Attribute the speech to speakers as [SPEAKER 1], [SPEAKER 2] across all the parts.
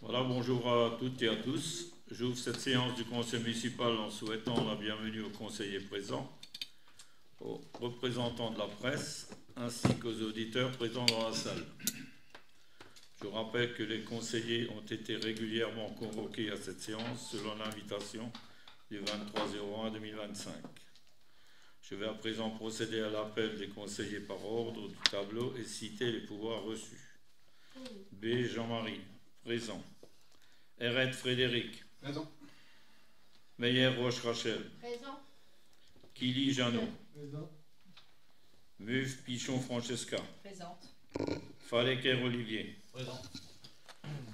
[SPEAKER 1] Voilà, bonjour à toutes et à tous. J'ouvre cette séance du conseil municipal en souhaitant la bienvenue aux conseillers présents, aux représentants de la presse, ainsi qu'aux auditeurs présents dans la salle. Je rappelle que les conseillers ont été régulièrement convoqués à cette séance selon l'invitation du 23/01/2025. Je vais à présent procéder à l'appel des conseillers par ordre du tableau et citer les pouvoirs reçus. B. Jean-Marie, présent. Eret Frédéric.
[SPEAKER 2] Présent.
[SPEAKER 1] Meyer Roche-Rachel.
[SPEAKER 3] Présent.
[SPEAKER 1] Kili Jeannot.
[SPEAKER 2] Présent.
[SPEAKER 1] Muf Pichon Francesca.
[SPEAKER 3] Présente.
[SPEAKER 1] Faleker Olivier.
[SPEAKER 4] Présent.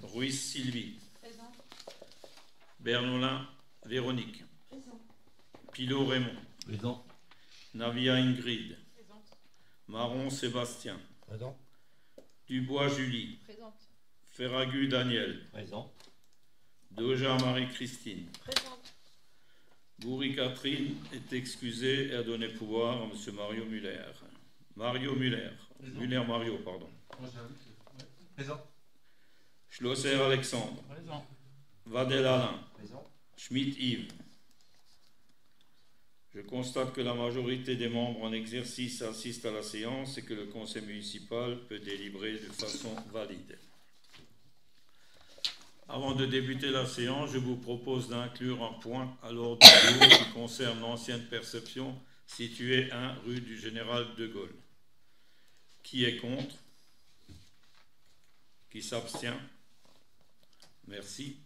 [SPEAKER 1] Ruiz Sylvie.
[SPEAKER 3] Présent.
[SPEAKER 1] Bernolin Véronique.
[SPEAKER 3] Présent.
[SPEAKER 1] Pilot Raymond.
[SPEAKER 4] Présent.
[SPEAKER 1] Navia Ingrid.
[SPEAKER 3] Présente.
[SPEAKER 1] Marron Sébastien.
[SPEAKER 4] Présent.
[SPEAKER 1] Dubois Julie.
[SPEAKER 3] Présente.
[SPEAKER 1] Ferragu Daniel.
[SPEAKER 4] Présent.
[SPEAKER 1] Doja Marie-Christine.
[SPEAKER 3] Présente.
[SPEAKER 1] Bourri Catherine est excusée et a donné pouvoir à M. Mario Muller. Mario Muller.
[SPEAKER 4] Présent.
[SPEAKER 1] Muller Mario, pardon.
[SPEAKER 4] Présent.
[SPEAKER 1] Schlosser Alexandre.
[SPEAKER 4] Présent.
[SPEAKER 1] Vadel Alain.
[SPEAKER 4] Présent.
[SPEAKER 1] Schmitt Yves. Je constate que la majorité des membres en exercice assistent à la séance et que le conseil municipal peut délibérer de façon valide. Avant de débuter la séance, je vous propose d'inclure un point à l'ordre du jour qui concerne l'ancienne perception située 1 rue du Général de Gaulle. Qui est contre? Qui s'abstient? Merci.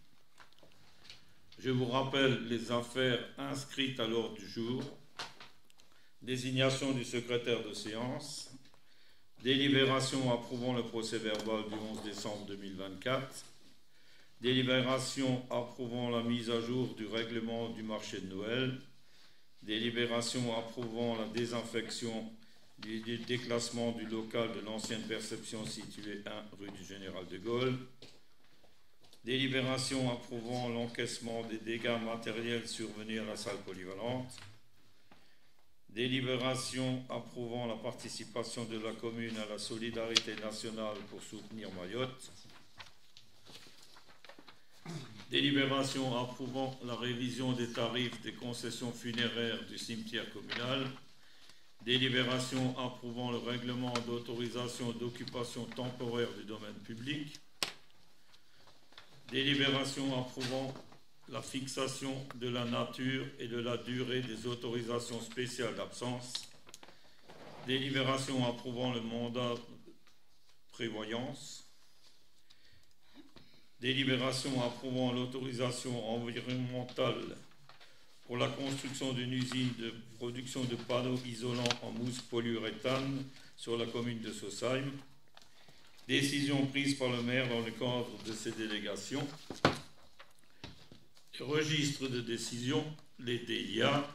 [SPEAKER 1] Je vous rappelle les affaires inscrites à l'ordre du jour. Désignation du secrétaire de séance. Délibération approuvant le procès-verbal du 11 décembre 2024. Délibération approuvant la mise à jour du règlement du marché de Noël. Délibération approuvant la désinfection du déclassement du local de l'ancienne perception située 1 rue du Général de Gaulle. Délibération approuvant l'encaissement des dégâts matériels survenus à la salle polyvalente. Délibération approuvant la participation de la commune à la solidarité nationale pour soutenir Mayotte. Délibération approuvant la révision des tarifs des concessions funéraires du cimetière communal. Délibération approuvant le règlement d'autorisation d'occupation temporaire du domaine public. Délibération approuvant la fixation de la nature et de la durée des autorisations spéciales d'absence. Délibération approuvant le mandat de prévoyance. Délibération approuvant l'autorisation environnementale pour la construction d'une usine de production de panneaux isolants en mousse polyuréthane sur la commune de Sausheim. Décision prise par le maire dans le cadre de ces délégations. Registre de décision, les DIA,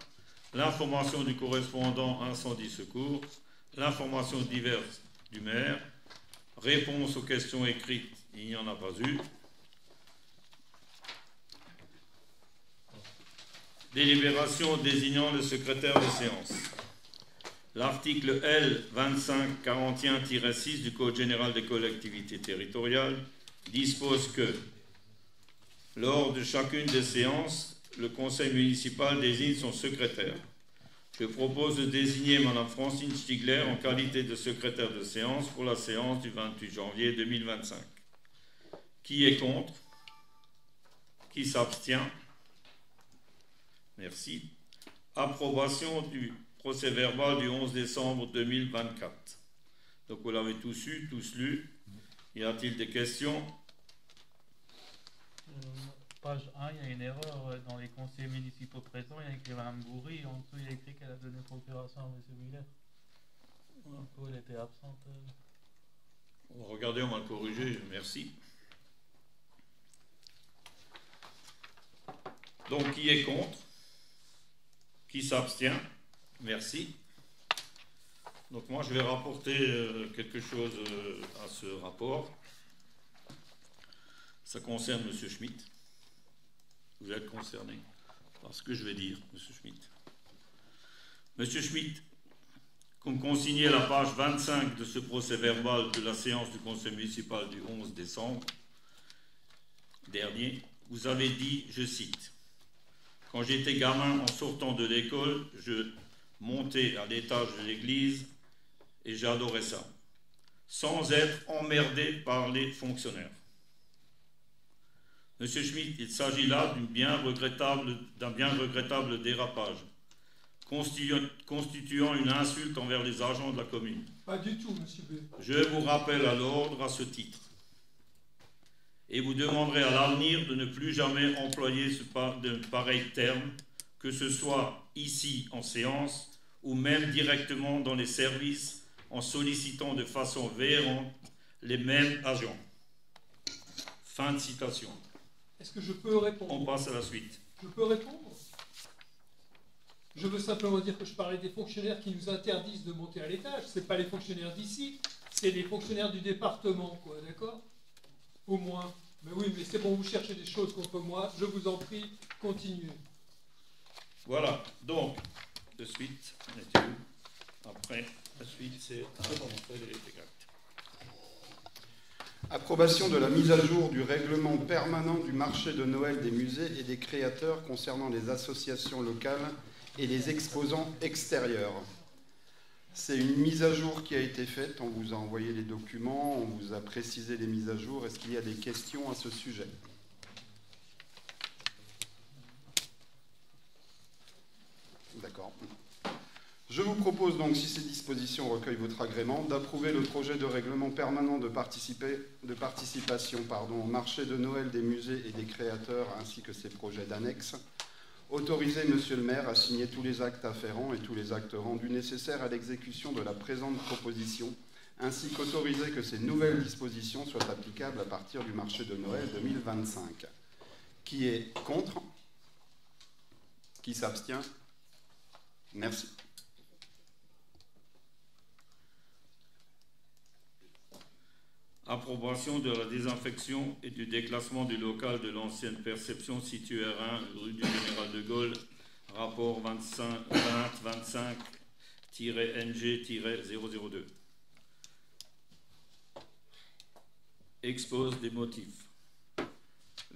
[SPEAKER 1] l'information du correspondant incendie secours, l'information diverse du maire, réponse aux questions écrites, il n'y en a pas eu. Délibération désignant le secrétaire de séance. L'article L. 2541-6 du Code général des collectivités territoriales dispose que, lors de chacune des séances, le conseil municipal désigne son secrétaire. Je propose de désigner Mme Francine Stigler en qualité de secrétaire de séance pour la séance du 28 janvier 2025. Qui est contre? Qui s'abstient? Merci. Approbation du procès-verbal du 11 décembre 2024. Donc vous l'avez tous eu, tous lu. Y a-t-il des questions?
[SPEAKER 5] Page 1, il y a une erreur dans les conseillers municipaux présents. Il y a écrit Mme Bourri. En dessous, il y a écrit qu'elle a donné procuration à M. Muller. Elle était absente.
[SPEAKER 1] Regardez, on va le corriger. Merci. Donc, qui est contre? Qui s'abstient? Merci. Donc moi, je vais rapporter quelque chose à ce rapport. Ça concerne M. Schmitt. Vous êtes concerné. par ce que je vais dire, M. Schmitt. M. Schmitt, comme consigné à la page 25 de ce procès-verbal de la séance du conseil municipal du 11 décembre dernier, vous avez dit, je cite, « Quand j'étais gamin, en sortant de l'école, je montais à l'étage de l'église et j'adorais ça, sans être emmerdé par les fonctionnaires. » Monsieur Schmitt, il s'agit là d'un bien regrettable dérapage, constituant une insulte envers les agents de la commune.
[SPEAKER 2] Pas du tout, monsieur B.
[SPEAKER 1] Je vous rappelle à l'ordre à ce titre et vous demanderai à l'avenir de ne plus jamais employer de pareils termes, que ce soit ici en séance ou même directement dans les services en sollicitant de façon véhémente les mêmes agents. Fin de citation.
[SPEAKER 2] Est-ce que je peux répondre?
[SPEAKER 1] On passe à la suite.
[SPEAKER 2] Je peux répondre? Je veux simplement dire que je parlais des fonctionnaires qui nous interdisent de monter à l'étage. Ce n'est pas les fonctionnaires d'ici, c'est les fonctionnaires du département, quoi, d'accord? Au moins. Mais oui, mais c'est bon, vous cherchez des choses contre moi. Je vous en prie, continuez.
[SPEAKER 1] Voilà, donc, de suite, après, la suite, c'est
[SPEAKER 3] approbation de la mise à jour du règlement permanent du marché de Noël des musées et des créateurs concernant les associations locales et les exposants extérieurs. C'est une mise à jour qui a été faite, on vous a envoyé les documents, on vous a précisé les mises à jour. Est-ce qu'il y a des questions à ce sujet? D'accord. Je vous propose donc, si ces dispositions recueillent votre agrément, d'approuver le projet de règlement permanent de participation au marché de Noël des musées et des créateurs, ainsi que ses projets d'annexe. Autoriser Monsieur le maire à signer tous les actes afférents et tous les actes rendus nécessaires à l'exécution de la présente proposition, ainsi qu'autoriser que ces nouvelles dispositions soient applicables à partir du marché de Noël 2025. Qui est contre? Qui s'abstient? Merci.
[SPEAKER 1] Approbation de la désinfection et du déclassement du local de l'ancienne perception situé à 1 rue du Général de Gaulle, rapport 20-25-NG-002. Expose des motifs.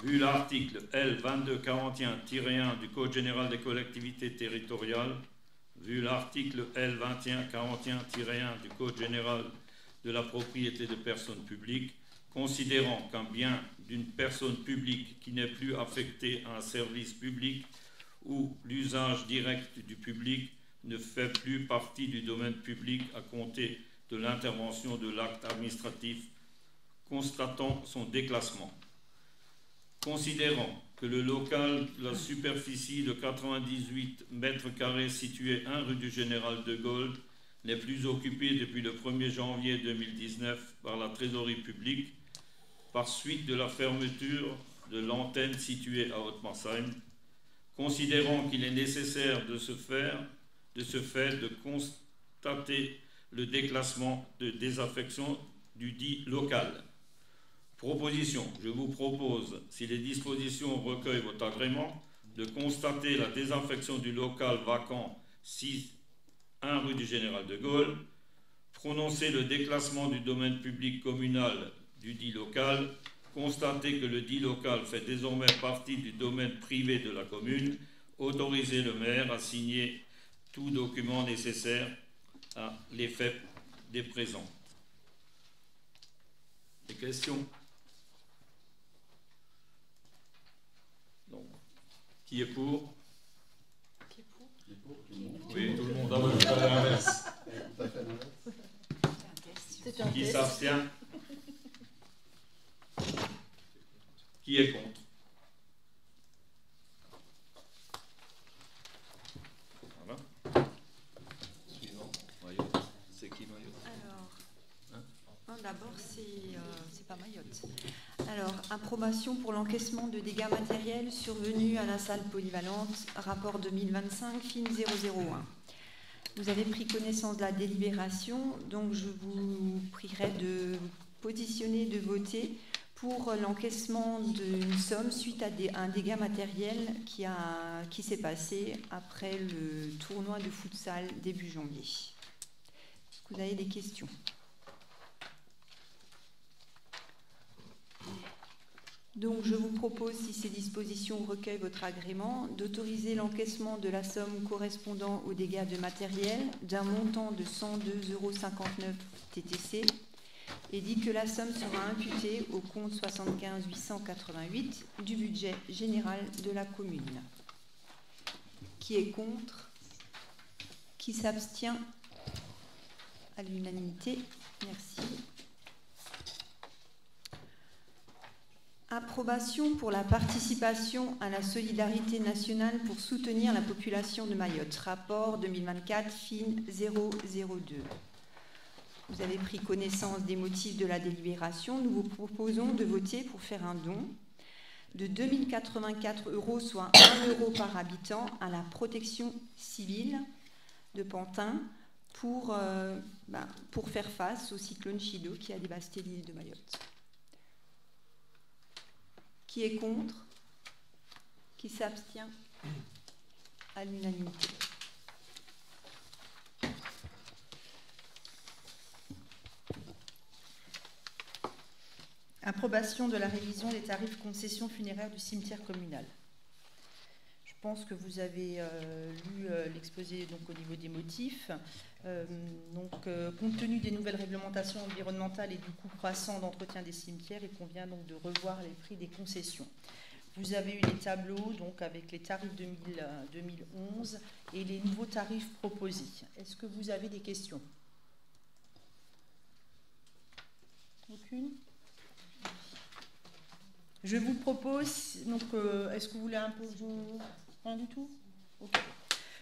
[SPEAKER 1] Vu l'article L2241-1 du Code général des collectivités territoriales, vu l'article L2141-1 du Code général de la propriété de personnes publiques, considérant qu'un bien d'une personne publique qui n'est plus affecté à un service public ou l'usage direct du public ne fait plus partie du domaine public à compter de l'intervention de l'acte administratif constatant son déclassement. Considérant que le local de la superficie de 98 mètres carrés situé 1 rue du Général de Gaulle n'est plus occupé depuis le 1er janvier 2019 par la trésorerie publique par suite de la fermeture de l'antenne située à Haute-Marsheim, considérant qu'il est nécessaire de ce fait de constater le déclassement de désaffection du dit local. Proposition. Je vous propose, si les dispositions recueillent votre agrément, de constater la désaffection du local vacant 1 rue du Général de Gaulle, prononcer le déclassement du domaine public communal du dit local, constater que le dit local fait désormais partie du domaine privé de la commune, autoriser le maire à signer tout document nécessaire à l'effet des présents. Des questions? Donc, qui est pour? Oui, tout le monde a voté à l'inverse. Qui s'abstient? Qui est contre? Voilà. Suivant. Mayotte. C'est qui Mayotte?
[SPEAKER 6] Alors, d'abord, c'est pas Mayotte. Alors, approbation pour l'encaissement de dégâts matériels survenus à la salle polyvalente, rapport 2025, FIN 001. Vous avez pris connaissance de la délibération, donc je vous prierai de positionner, de voter pour l'encaissement d'une somme suite à un dégât matériel qui s'est passé après le tournoi de futsal début janvier. Est-ce que vous avez des questions ? Donc, je vous propose, si ces dispositions recueillent votre agrément, d'autoriser l'encaissement de la somme correspondant aux dégâts de matériel d'un montant de 102,59 € TTC et dit que la somme sera imputée au compte 75 888 du budget général de la commune. Qui est contre ? Qui s'abstient ? À l'unanimité. Merci. Approbation pour la participation à la solidarité nationale pour soutenir la population de Mayotte. Rapport 2024, FIN 002. Vous avez pris connaissance des motifs de la délibération. Nous vous proposons de voter pour faire un don de 2084 €, soit 1 € par habitant, à la protection civile de Pantin pour faire face au cyclone Chido qui a dévasté l'île de Mayotte. Qui est contre? Qui s'abstient? À l'unanimité. Approbation de la révision des tarifs concession funéraire du cimetière communal. Je pense que vous avez lu l'exposé donc, au niveau des motifs. Compte tenu des nouvelles réglementations environnementales et du coût croissant d'entretien des cimetières, il convient donc de revoir les prix des concessions. Vous avez eu les tableaux donc, avec les tarifs 2011 et les nouveaux tarifs proposés. Est-ce que vous avez des questions? Aucune? Je vous propose, donc, est-ce que vous voulez un peu... Rien du tout? Okay.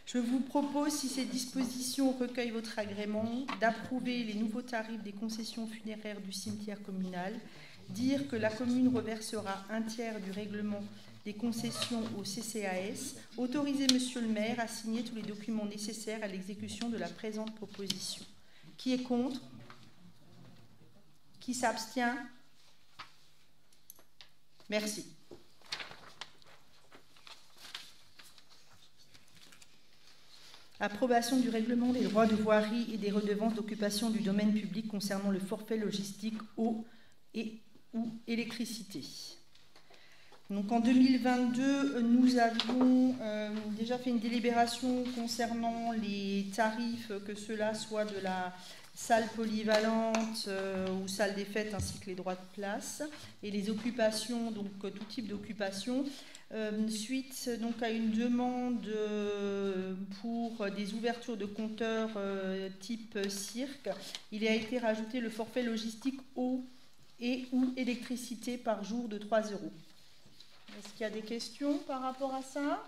[SPEAKER 6] Je vous propose, si ces dispositions recueillent votre agrément, d'approuver les nouveaux tarifs des concessions funéraires du cimetière communal, dire que la commune reversera un tiers du règlement des concessions au CCAS, autoriser Monsieur le maire à signer tous les documents nécessaires à l'exécution de la présente proposition. Qui est contre? Qui s'abstient? Merci. Approbation du règlement des droits de voirie et des redevances d'occupation du domaine public concernant le forfait logistique eau et ou électricité. Donc en 2022, nous avions déjà fait une délibération concernant les tarifs, que cela soit de la salle polyvalente ou salle des fêtes, ainsi que les droits de place, et les occupations, donc tout type d'occupation. Suite donc à une demande pour des ouvertures de compteurs type cirque, il a été rajouté le forfait logistique eau et ou électricité par jour de 3 €. Est-ce qu'il y a des questions par rapport à ça?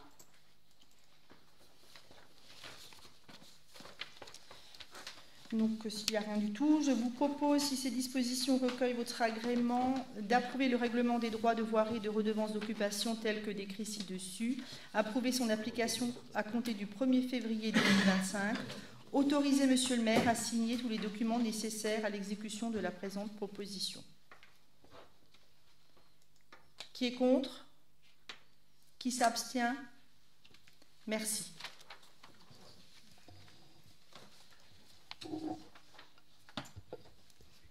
[SPEAKER 6] Donc, s'il n'y a rien du tout, je vous propose, si ces dispositions recueillent votre agrément, d'approuver le règlement des droits de voirie et de redevances d'occupation tel que décrit ci-dessus, approuver son application à compter du 1er février 2025, autoriser Monsieur le maire à signer tous les documents nécessaires à l'exécution de la présente proposition. Qui est contre? Qui s'abstient? Merci.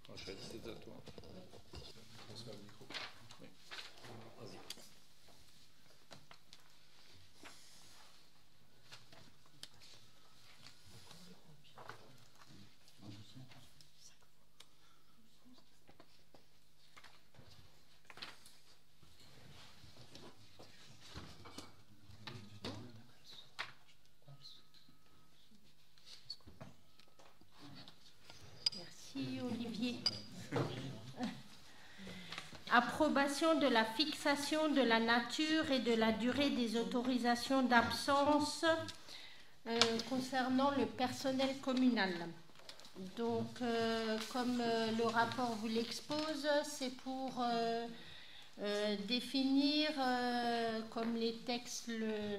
[SPEAKER 1] Rachel, c'est à toi. Oui. Vas-y.
[SPEAKER 7] Olivier. Approbation de la fixation de la nature et de la durée des autorisations d'absence concernant le personnel communal. Donc, comme le rapport vous l'expose, c'est pour définir, comme les textes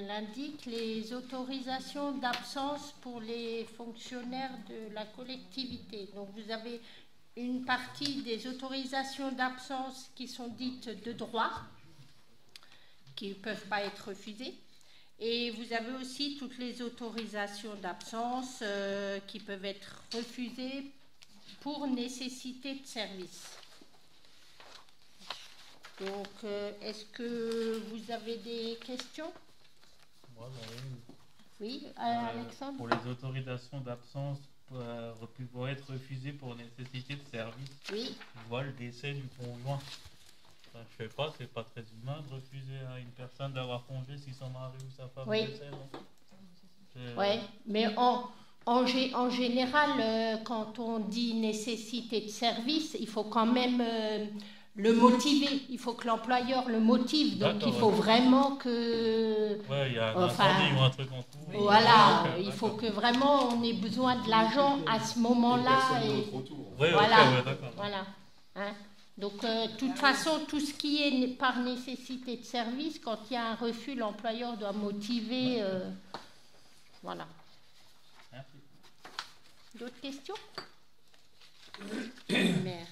[SPEAKER 7] l'indiquent, les autorisations d'absence pour les fonctionnaires de la collectivité. Donc vous avez une partie des autorisations d'absence qui sont dites de droit, qui ne peuvent pas être refusées. Et vous avez aussi toutes les autorisations d'absence qui peuvent être refusées pour nécessité de service. Donc, est-ce que vous avez des questions?
[SPEAKER 5] Moi, j'en ai une.
[SPEAKER 7] Oui, Alexandre?
[SPEAKER 5] Pour les autorisations d'absence vont être refusées pour nécessité de service.
[SPEAKER 7] Oui.
[SPEAKER 5] Je vois le décès du conjoint. Enfin, je sais pas, c'est pas très humain de refuser à une personne d'avoir congé si son mari ou sa femme décède.
[SPEAKER 7] Oui, mais en général, quand on dit nécessité de service, il faut quand même le motiver. Il faut que l'employeur le motive. Donc il faut vraiment que...
[SPEAKER 5] Oui, il y a un incendie ou un truc en cours.
[SPEAKER 7] Voilà, il faut que vraiment on ait besoin de l'agent à ce moment-là. Voilà. Hein? Donc, de toute façon, tout ce qui est par nécessité de service, quand il y a un refus, l'employeur doit motiver. Voilà.
[SPEAKER 5] Merci.
[SPEAKER 7] D'autres questions? Merci.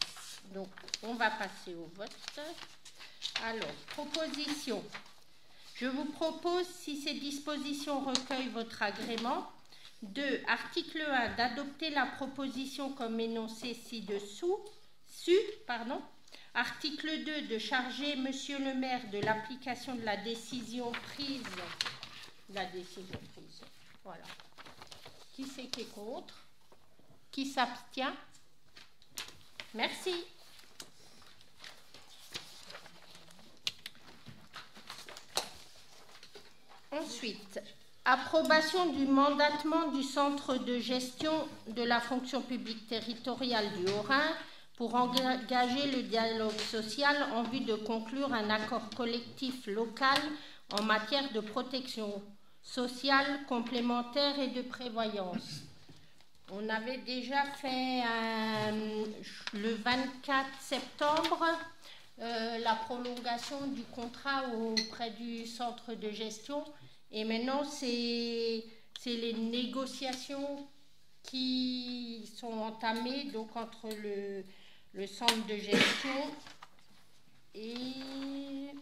[SPEAKER 7] Donc, on va passer au vote. Alors, proposition. Je vous propose, si ces dispositions recueillent votre agrément, de article 1, d'adopter la proposition comme énoncée ci-dessous. Article 2, de charger Monsieur le maire de l'application de la décision prise. Voilà. Qui c'est qui est contre? Qui s'abstient? Merci. Ensuite, approbation du mandatement du centre de gestion de la fonction publique territoriale du Haut-Rhin pour engager le dialogue social en vue de conclure un accord collectif local en matière de protection sociale, complémentaire et de prévoyance. On avait déjà fait le 24 septembre la prolongation du contrat auprès du centre de gestion et maintenant c'est les négociations qui sont entamées donc entre le centre de gestion et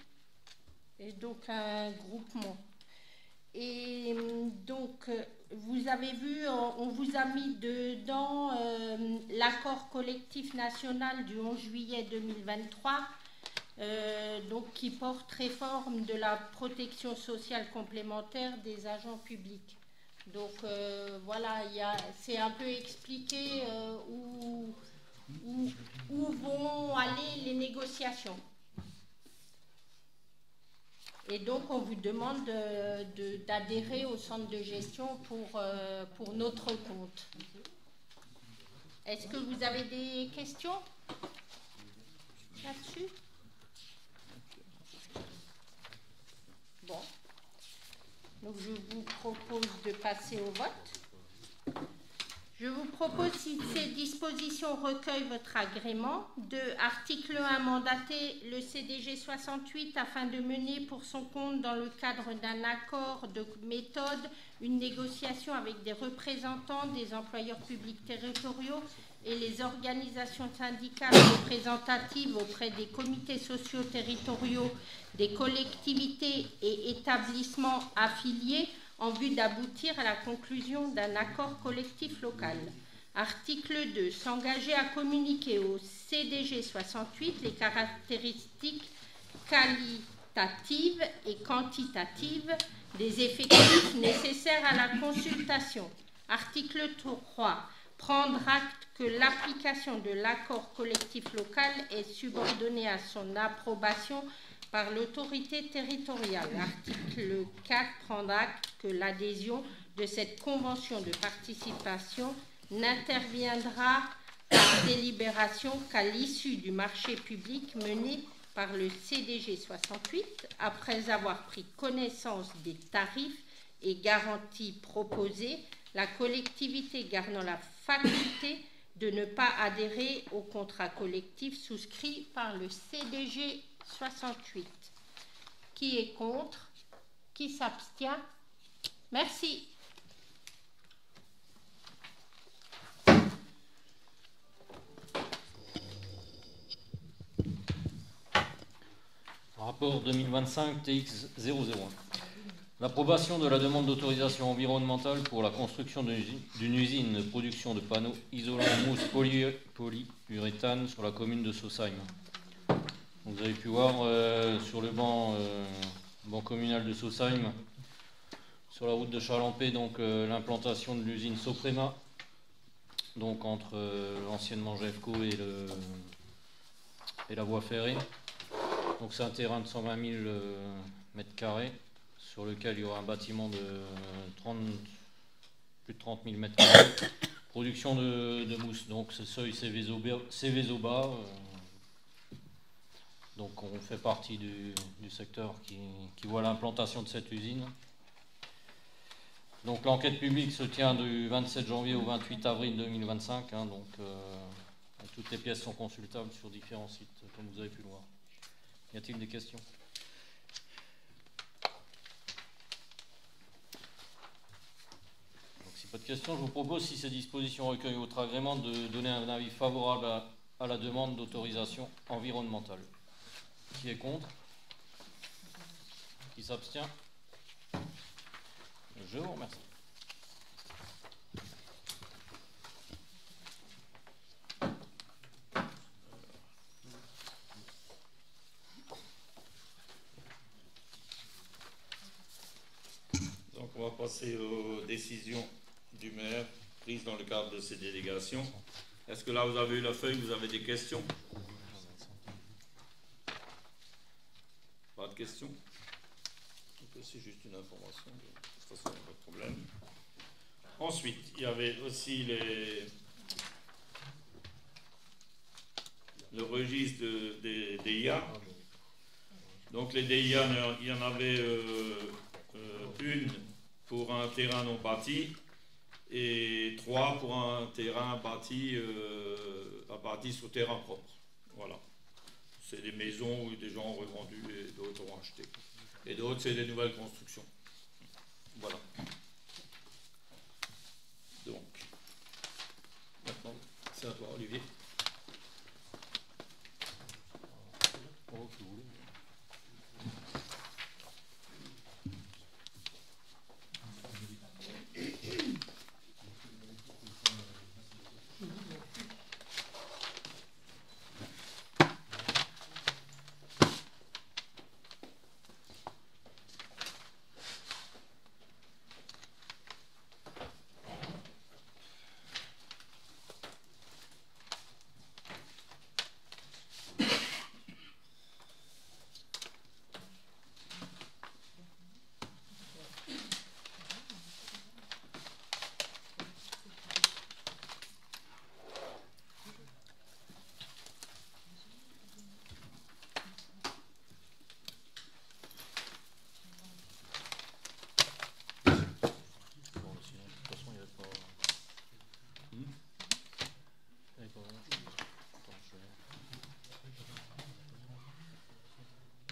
[SPEAKER 7] donc un groupement. Et donc, vous avez vu, on vous a mis dedans l'accord collectif national du 11 juillet 2023, donc qui porte réforme de la protection sociale complémentaire des agents publics. Donc voilà, c'est un peu expliqué où vont aller les négociations. Et donc, on vous demande d'adhérer au centre de gestion pour notre compte. Est-ce que vous avez des questions là-dessus? Bon. Donc, je vous propose de passer au vote. Je vous propose, si ces dispositions recueillent votre agrément, de article 1, mandater le CDG 68 afin de mener pour son compte, dans le cadre d'un accord de méthode, une négociation avec des représentants des employeurs publics territoriaux et les organisations syndicales représentatives auprès des comités sociaux territoriaux, des collectivités et établissements affiliés, en vue d'aboutir à la conclusion d'un accord collectif local. Article 2. S'engager à communiquer au CDG 68 les caractéristiques qualitatives et quantitatives des effectifs nécessaires à la consultation. Article 3. Prendre acte que l'application de l'accord collectif local est subordonnée à son approbation par l'autorité territoriale. Article 4. Prendre acte que l'adhésion de cette convention de participation n'interviendra par délibération qu'à l'issue du marché public mené par le CDG 68, après avoir pris connaissance des tarifs et garanties proposées, la collectivité gardant la faculté de ne pas adhérer au contrat collectif souscrit par le CDG 68. Qui est contre? Qui s'abstient? Merci.
[SPEAKER 8] Rapport 2025 TX001. L'approbation de la demande d'autorisation environnementale pour la construction d'une usine de production de panneaux isolants mousse polyuréthane sur la commune de Sausheim. Donc vous avez pu voir sur le banc communal de Sausheim, sur la route de Chalampé, donc l'implantation de l'usine Soprema, donc entre anciennement GFCO et la voie ferrée. Donc c'est un terrain de 120 000 mètres carrés sur lequel il y aura un bâtiment de plus de 30 000 mètres carrés. Production de mousse, donc c'est seuil Cévesoba. Donc on fait partie du secteur qui voit l'implantation de cette usine. Donc l'enquête publique se tient du 27 janvier au 28 avril 2025. Donc toutes les pièces sont consultables sur différents sites, comme vous avez pu le voir. Y a-t-il des questions ? Donc si pas de questions, je vous propose, si ces dispositions recueillent votre agrément, de donner un avis favorable à la demande d'autorisation environnementale. Qui est contre? Qui s'abstient? Je vous remercie.
[SPEAKER 1] Donc on va passer aux décisions du maire prises dans le cadre de ces délégations. Est-ce que là vous avez eu la feuille, vous avez des questions? Pas de questions? Donc c'est juste une information, de toute façon il n'y a pas de problème. Ensuite, il y avait aussi le registre des DIA. Donc les DIA, il y en avait une pour un terrain non bâti et 3 pour un terrain bâti sur terrain propre. Voilà. C'est des maisons où des gens ont revendu et d'autres ont acheté. Et d'autres, c'est des nouvelles constructions. Voilà. Donc, maintenant, c'est à toi, Olivier.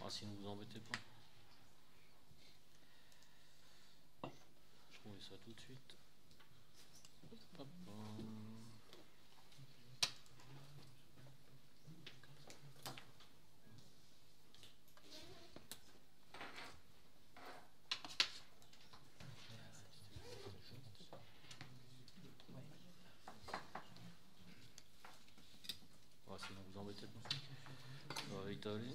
[SPEAKER 8] Sinon vous embêtez pas. Je trouvais ça tout de suite. Hop. Sinon vous embêtez pas. On va étaler.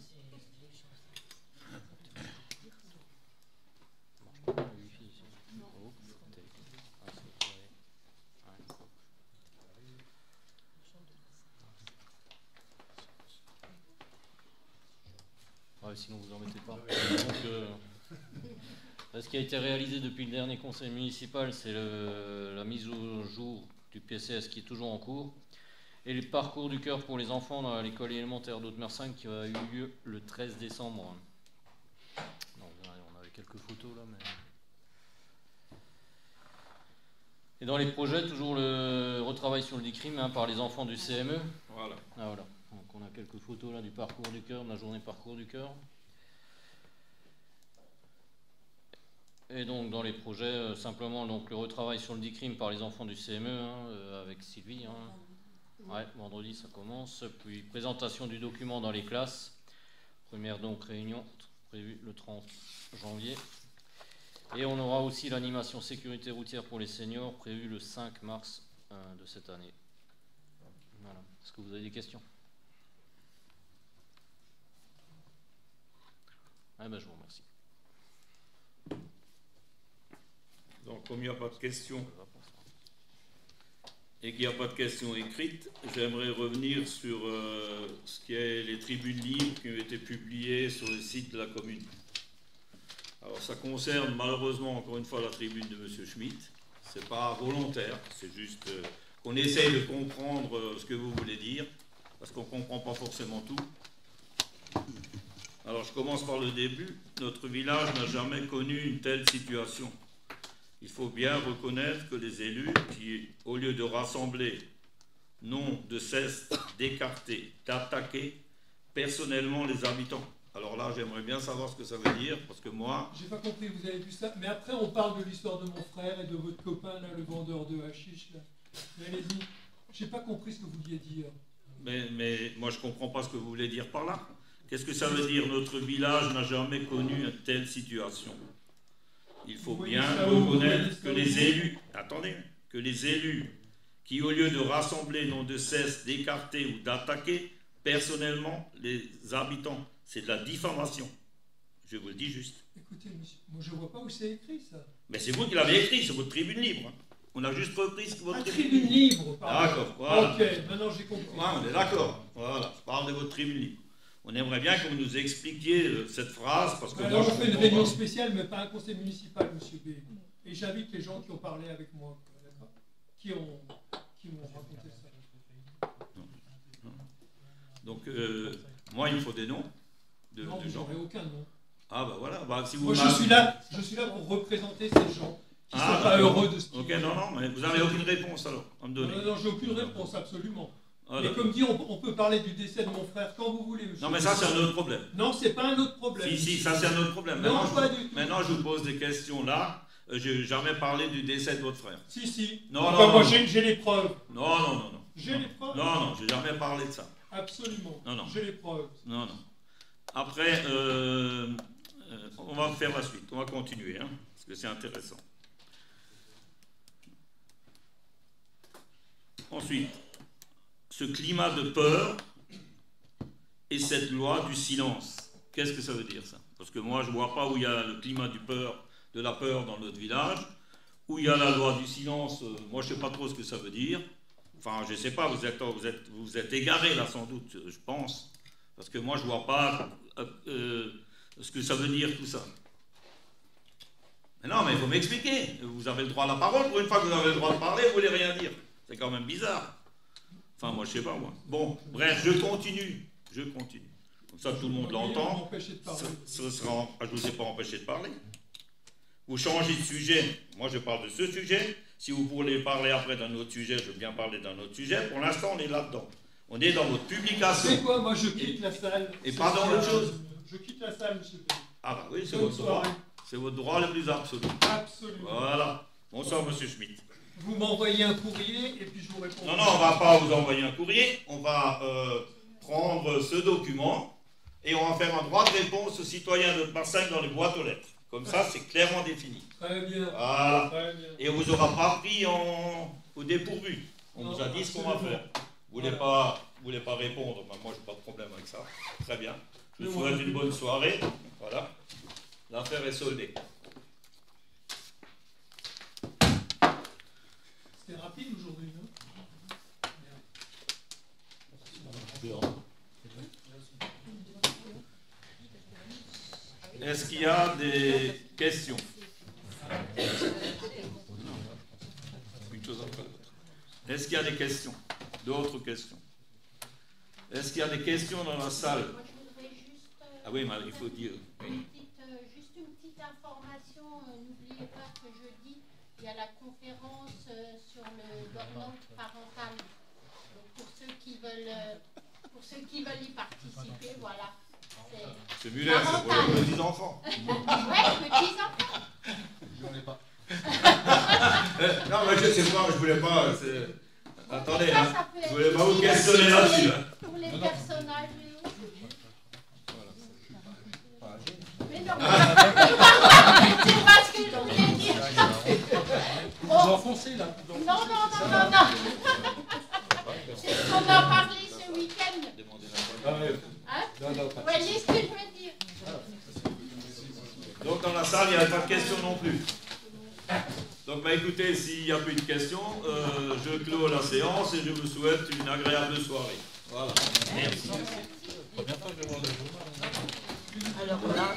[SPEAKER 8] Sinon vous embêtez pas. Donc, ce qui a été réalisé depuis le dernier conseil municipal, c'est la mise au jour du PCS qui est toujours en cours et le parcours du cœur pour les enfants dans l'école élémentaire d'Haute-Mer 5 qui a eu lieu le 13 décembre. Donc, on avait quelques photos là, mais... Et dans les projets, toujours le retravail sur le DICRIM par les enfants du CME.
[SPEAKER 1] Voilà.
[SPEAKER 8] Ah, voilà. Donc on a quelques photos là du parcours du cœur, de la journée parcours du cœur. Et donc dans les projets, simplement donc, le retravail sur le DICRIM par les enfants du CME avec Sylvie. Ouais, vendredi ça commence. Puis présentation du document dans les classes. Première donc réunion prévue le 30 janvier. Et on aura aussi l'animation sécurité routière pour les seniors prévue le 5 mars de cette année. Voilà. Est-ce que vous avez des questions? Ah ben, je vous remercie.
[SPEAKER 1] Donc, comme il n'y a pas de questions et qu'il n'y a pas de questions écrites, j'aimerais revenir sur ce qui est les tribunes libres qui ont été publiées sur le site de la commune. Alors, ça concerne malheureusement encore une fois la tribune de M. Schmitt. Ce n'est pas volontaire, c'est juste qu'on essaye de comprendre ce que vous voulez dire, parce qu'on ne comprend pas forcément tout. Alors, je commence par le début. Notre village n'a jamais connu une telle situation. Il faut bien reconnaître que les élus, qui, au lieu de rassembler, n'ont de cesse d'écarter, d'attaquer personnellement les habitants. Alors là, j'aimerais bien savoir ce que ça veut dire, parce que moi...
[SPEAKER 2] J'ai pas compris, vous avez vu ça. Mais après, on parle de l'histoire de mon frère et de votre copain, là, le vendeur de hashish, là. Allez-y. J'ai pas compris ce que vous vouliez dire.
[SPEAKER 1] Mais moi, je comprends pas ce que vous voulez dire par là. Qu'est-ce que ça veut dire? Notre village n'a jamais connu une telle situation. Il faut bien reconnaître que les élus... Attendez, que les élus, qui au lieu de rassembler, n'ont de cesse d'écarter ou d'attaquer personnellement les habitants. C'est de la diffamation. Je vous le dis juste.
[SPEAKER 2] Écoutez, monsieur, moi je vois pas où c'est écrit ça.
[SPEAKER 1] Mais c'est vous qui l'avez écrit, c'est votre tribune libre. On a juste repris ce que votre
[SPEAKER 2] tribune libre, pardon.
[SPEAKER 1] D'accord, voilà.
[SPEAKER 2] Ok, maintenant j'ai compris.
[SPEAKER 1] Ouais, on est d'accord. Voilà, je parle de votre tribune libre. On aimerait bien que vous nous expliquiez cette phrase, parce que
[SPEAKER 2] alors, on fait une réunion spéciale, mais pas un conseil municipal, monsieur B. Et j'invite les gens qui ont parlé avec moi, d'accord, qui m'ont raconté ça.
[SPEAKER 1] Donc, moi, il me faut des noms.
[SPEAKER 2] Non, vous n'aurez aucun nom.
[SPEAKER 1] Ah bah voilà, bah, si vous...
[SPEAKER 2] Moi je suis là pour représenter ces gens qui ne sont pas heureux de ce qu'ils
[SPEAKER 1] font. Ok, non, mais vous n'avez aucune réponse alors à me donner.
[SPEAKER 2] Non, j'ai aucune réponse, absolument.
[SPEAKER 1] Voilà.
[SPEAKER 2] Mais comme dit, on peut parler du décès de mon frère quand vous voulez, monsieur.
[SPEAKER 1] Non, mais ça c'est un autre problème.
[SPEAKER 2] Non, c'est pas un autre problème.
[SPEAKER 1] Si, ça c'est un autre problème.
[SPEAKER 2] Non, pas du tout.
[SPEAKER 1] Maintenant, je vous pose des questions là. Je n'ai jamais parlé du décès de votre frère.
[SPEAKER 2] Si.
[SPEAKER 1] Non,
[SPEAKER 2] moi j'ai les preuves.
[SPEAKER 1] Non.
[SPEAKER 2] J'ai les preuves.
[SPEAKER 1] Non, j'ai jamais parlé de ça.
[SPEAKER 2] Absolument.
[SPEAKER 1] Non.
[SPEAKER 2] J'ai les preuves.
[SPEAKER 1] Non. Après, on va faire la suite. On va continuer, hein, parce que c'est intéressant. Ensuite, ce climat de peur et cette loi du silence. Qu'est-ce que ça veut dire ça? Parce que moi, je ne vois pas où il y a le climat de la peur dans notre village, où il y a la loi du silence. Moi, je ne sais pas trop ce que ça veut dire. Enfin, je ne sais pas, vous êtes égaré là sans doute, je pense. Parce que moi, je ne vois pas ce que ça veut dire tout ça. Mais non, mais il faut m'expliquer. Vous avez le droit à la parole. Pour une fois que vous avez le droit de parler, vous ne voulez rien dire. C'est quand même bizarre. Enfin, moi, je ne sais pas, moi. Bon, bref, je continue. Comme ça, tout le monde l'entend. Je ne vous ai pas empêché de parler. Vous changez de sujet. Moi, je parle de ce sujet. Si vous voulez parler après d'un autre sujet, je veux bien parler d'un autre sujet. Pour l'instant, on est là-dedans. On est dans votre publication.
[SPEAKER 2] C'est quoi? Moi, je quitte la salle.
[SPEAKER 1] Et pas dans autre chose.
[SPEAKER 2] Je quitte la salle, monsieur.
[SPEAKER 1] Ah bah oui, c'est votre droit. C'est votre droit le plus absolu.
[SPEAKER 2] Absolument.
[SPEAKER 1] Voilà. Bonsoir, monsieur Schmitt.
[SPEAKER 2] Vous m'envoyez un courrier et puis je vous réponds.
[SPEAKER 1] Non, on ne va pas vous envoyer un courrier. On va prendre ce document et on va faire un droit de réponse aux citoyens de Marseille dans les boîtes aux lettres. Comme ça, c'est clairement défini.
[SPEAKER 2] Très bien.
[SPEAKER 1] Voilà.
[SPEAKER 2] Très bien.
[SPEAKER 1] Et on ne vous aura pas pris au dépourvu. On vous a dit ce qu'on va faire. Vous ne voulez pas répondre, ben, moi je n'ai pas de problème avec ça. Très bien. Je vous souhaite une bonne soirée. Voilà. L'affaire est soldée.
[SPEAKER 2] C'était rapide aujourd'hui, non?
[SPEAKER 1] Est-ce qu'il y a des questions? Une chose après l'autre. Est-ce qu'il y a des questions? D'autres questions? Est-ce qu'il y a des questions dans la salle?
[SPEAKER 7] Moi, je voudrais juste,
[SPEAKER 1] ah oui, mais il faut dire. Oui.
[SPEAKER 7] Juste une petite information. N'oubliez pas que jeudi, il y a la conférence sur le burn-out parental. Donc, pour ceux qui veulent y participer, voilà.
[SPEAKER 1] C'est Muller, c'est pour les petits enfants.
[SPEAKER 7] Oui, petits enfants.
[SPEAKER 4] J'en ai pas.
[SPEAKER 1] Non, mais je sais pas, je voulais pas. Attendez,
[SPEAKER 7] ça,
[SPEAKER 1] hein,
[SPEAKER 7] ça peut
[SPEAKER 1] je voulais
[SPEAKER 7] être
[SPEAKER 1] pas vous questionner là-dessus.
[SPEAKER 7] Pour les personnages.
[SPEAKER 4] Voilà.
[SPEAKER 1] Demandez la parole.
[SPEAKER 7] Hein?
[SPEAKER 4] Non,
[SPEAKER 7] Vous voyez ce que je veux dire?
[SPEAKER 1] Donc dans la salle, il n'y a pas de questions non plus. Donc bah, écoutez, s'il n'y a plus de questions, je clôt la séance et je vous souhaite une agréable soirée. Voilà.
[SPEAKER 8] Merci.
[SPEAKER 5] Première fois que je vois le journal.
[SPEAKER 6] Alors là,